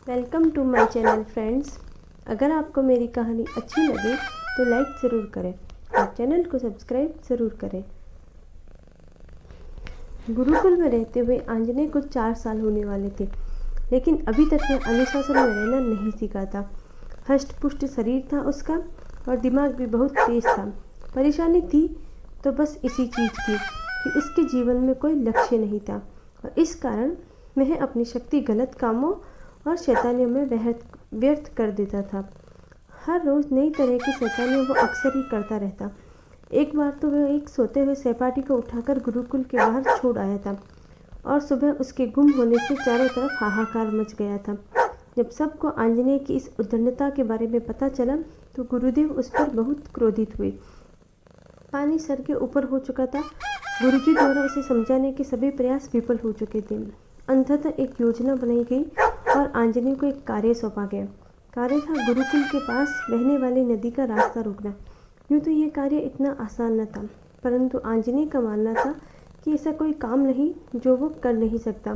Welcome to my channel friends. अगर आपको मेरी कहानी अच्छी लगे तो लाइक ज़रूर करें और चैनल को सब्सक्राइब ज़रूर करें। गुरुकुल में रहते हुए आंजनेय को 4 साल होने वाले थे, लेकिन अभी तक वह अनुशासन में रहना नहीं सीखा था। हष्ट पुष्ट शरीर था उसका और दिमाग भी बहुत तेज था। परेशानी थी तो बस इसी चीज़ की कि उसके जीवन में कोई लक्ष्य नहीं था और इस कारण वह अपनी शक्ति गलत कामों और शैतानियों में व्यर्थ कर देता था। हर रोज़ नई तरह की शैतानियों वो अक्सर ही करता रहता। एक बार तो वह एक सोते हुए सहपाठी को उठाकर गुरुकुल के बाहर छोड़ आया था और सुबह उसके गुम होने से चारों तरफ हाहाकार मच गया था। जब सबको आंजनेय की इस उद्दंडता के बारे में पता चला तो गुरुदेव उस पर बहुत क्रोधित हुए। पानी सर के ऊपर हो चुका था। गुरुजी द्वारा उसे समझाने के सभी प्रयास विफल हो चुके थे। अंततः एक योजना बनाई गई और आंजनेय को एक कार्य सौंपा गया। कार्य था गुरुकुल के पास बहने वाली नदी का रास्ता रोकना। यूँ तो यह कार्य इतना आसान न था, परंतु आंजनेय का मानना था कि ऐसा कोई काम नहीं जो वो कर नहीं सकता।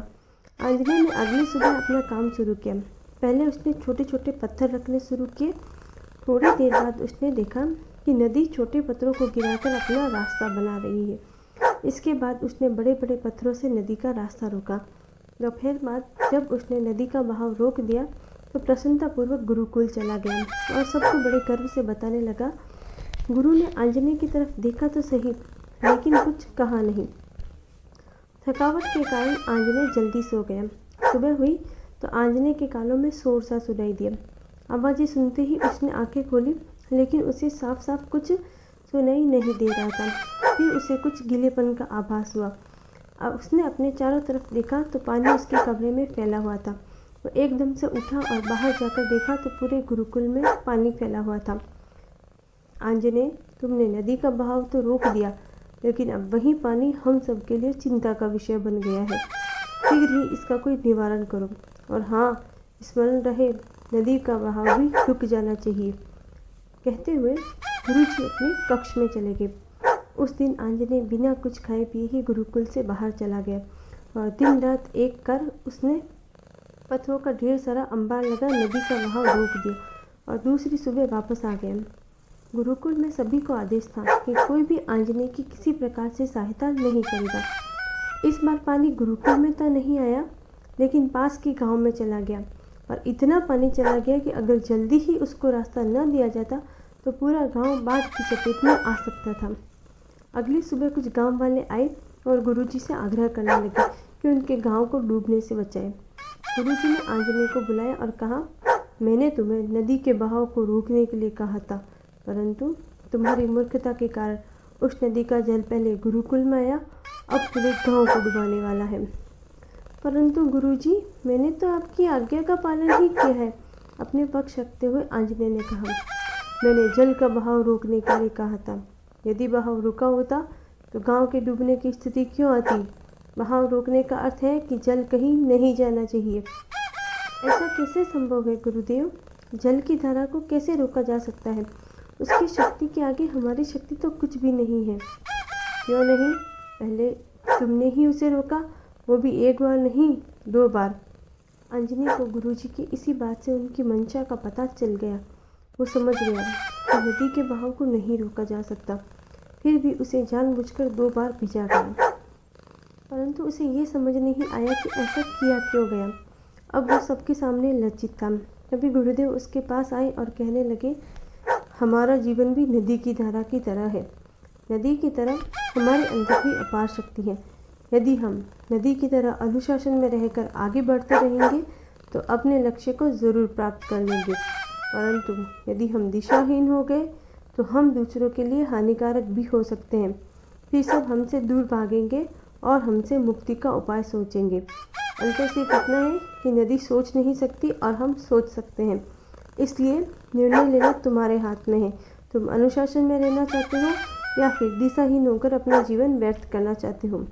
आंजनेय ने अगली सुबह अपना काम शुरू किया। पहले उसने छोटे छोटे पत्थर रखने शुरू किए। थोड़ी देर बाद उसने देखा कि नदी छोटे पत्थरों को गिराकर अपना रास्ता बना रही है। इसके बाद उसने बड़े बड़े पत्थरों से नदी का रास्ता रोका। दोपहर बाद जब उसने नदी का बहाव रोक दिया तो प्रसन्नतापूर्वक गुरुकुल चला गया और सबको बड़े गर्व से बताने लगा। गुरु ने आंजनेय की तरफ देखा तो सही, लेकिन कुछ कहा नहीं। थकावट के कारण आंजनेय जल्दी सो गया। सुबह हुई तो आंजनेय के कानों में शोर सा सुनाई दिया। आवाज़ें सुनते ही उसने आंखें खोली, लेकिन उसे साफ साफ कुछ सुनाई नहीं दे रहा था। फिर उसे कुछ गीलेपन का आभास हुआ। अब उसने अपने चारों तरफ देखा तो पानी उसके कमरे में फैला हुआ था। वो एकदम से उठा और बाहर जाकर देखा तो पूरे गुरुकुल में पानी फैला हुआ था। आंजनेय, तुमने नदी का बहाव तो रोक दिया, लेकिन अब वही पानी हम सब के लिए चिंता का विषय बन गया है। शीघ्र ही इसका कोई निवारण करो। और हाँ, स्मरण रहे, नदी का बहाव भी रुक जाना चाहिए। कहते हुए गुरुजी अपने कक्ष में चले गए। उस दिन आंजनेय बिना कुछ खाए पिए ही गुरुकुल से बाहर चला गया और दिन रात एक कर उसने पत्थरों का ढेर सारा अंबार लगा नदी का बहाव रोक दिया और दूसरी सुबह वापस आ गया। गुरुकुल में सभी को आदेश था कि कोई भी आंजनेय की किसी प्रकार से सहायता नहीं करेगा। इस बार पानी गुरुकुल में तो नहीं आया, लेकिन पास के गांव में चला गया और इतना पानी चला गया कि अगर जल्दी ही उसको रास्ता न दिया जाता तो पूरा गांव बाढ़ की चपेट में आ सकता था। अगली सुबह कुछ गांव वाले आए और गुरुजी से आग्रह करने लगे कि उनके गांव को डूबने से बचाए। गुरुजी ने आंजनेय को बुलाया और कहा, मैंने तुम्हें नदी के बहाव को रोकने के लिए कहा था, परंतु तुम्हारी मूर्खता के कारण उस नदी का जल पहले गुरुकुल में आया, अब पूरे गांव को डुबाने वाला है। परंतु गुरुजी, मैंने तो आपकी आज्ञा का पालन ही किया है, अपने पक्ष रखते हुए आंजनेय ने कहा। मैंने जल का बहाव रोकने के लिए कहा था। यदि बहाव रुका होता तो गांव के डूबने की स्थिति क्यों आती? बहाव रोकने का अर्थ है कि जल कहीं नहीं जाना चाहिए। ऐसा कैसे संभव है गुरुदेव? जल की धारा को कैसे रोका जा सकता है? उसकी शक्ति के आगे हमारी शक्ति तो कुछ भी नहीं है। क्यों नहीं? पहले तुमने ही उसे रोका, वो भी एक बार नहीं 2 बार। आंजनेय को गुरुजी की इसी बात से उनकी मंशा का पता चल गया। वो समझ गया कि नदी के बहाव को नहीं रोका जा सकता, फिर भी उसे जानबूझकर 2 बार भिजा गया। परंतु उसे ये समझ नहीं आया कि ऐसा किया क्यों गया। अब वो सबके सामने लज्जित था। तभी गुरुदेव उसके पास आए और कहने लगे, हमारा जीवन भी नदी की धारा की तरह है। नदी की तरह हमारे अंदर भी अपार शक्ति है। यदि हम नदी की तरह अनुशासन में रहकर आगे बढ़ते रहेंगे तो अपने लक्ष्य को ज़रूर प्राप्त कर लेंगे, परंतु यदि हम दिशाहीन हो गए तो हम दूसरों के लिए हानिकारक भी हो सकते हैं। फिर सब हमसे दूर भागेंगे और हमसे मुक्ति का उपाय सोचेंगे। अंतर सिर्फ इतना है कि नदी सोच नहीं सकती और हम सोच सकते हैं। इसलिए निर्णय लेना तुम्हारे हाथ में है। तुम अनुशासन में रहना चाहते हो या फिर दिशाहीन होकर अपना जीवन व्यर्थ करना चाहते हो।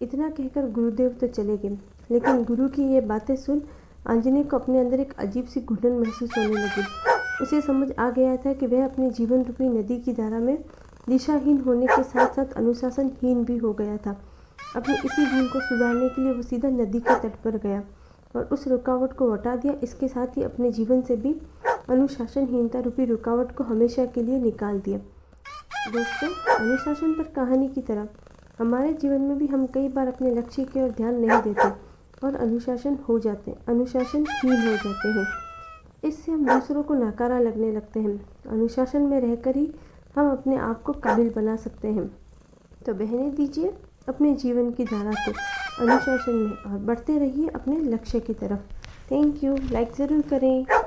इतना कहकर गुरुदेव तो चले गए, लेकिन गुरु की ये बातें सुन आंजनेय को अपने अंदर एक अजीब सी घुटन महसूस होने लगी। उसे समझ आ गया था कि वह अपने जीवन रूपी नदी की धारा में दिशाहीन होने के साथ साथ अनुशासनहीन भी हो गया था। अपनी इसी भूल को सुधारने के लिए वो सीधा नदी के तट पर गया और उस रुकावट को हटा दिया। इसके साथ ही अपने जीवन से भी अनुशासनहीनता रूपी रुकावट को हमेशा के लिए निकाल दिया। दोस्तों, अनुशासन पर कहानी की तरह हमारे जीवन में भी हम कई बार अपने लक्ष्य की ओर ध्यान नहीं देते और अनुशासनहीन हो जाते हैं। इससे हम दूसरों को नकारा लगने लगते हैं। अनुशासन में रहकर ही हम अपने आप को काबिल बना सकते हैं। तो बहने दीजिए अपने जीवन की धारा को अनुशासन में और बढ़ते रहिए अपने लक्ष्य की तरफ। Thank you. लाइक ज़रूर करें।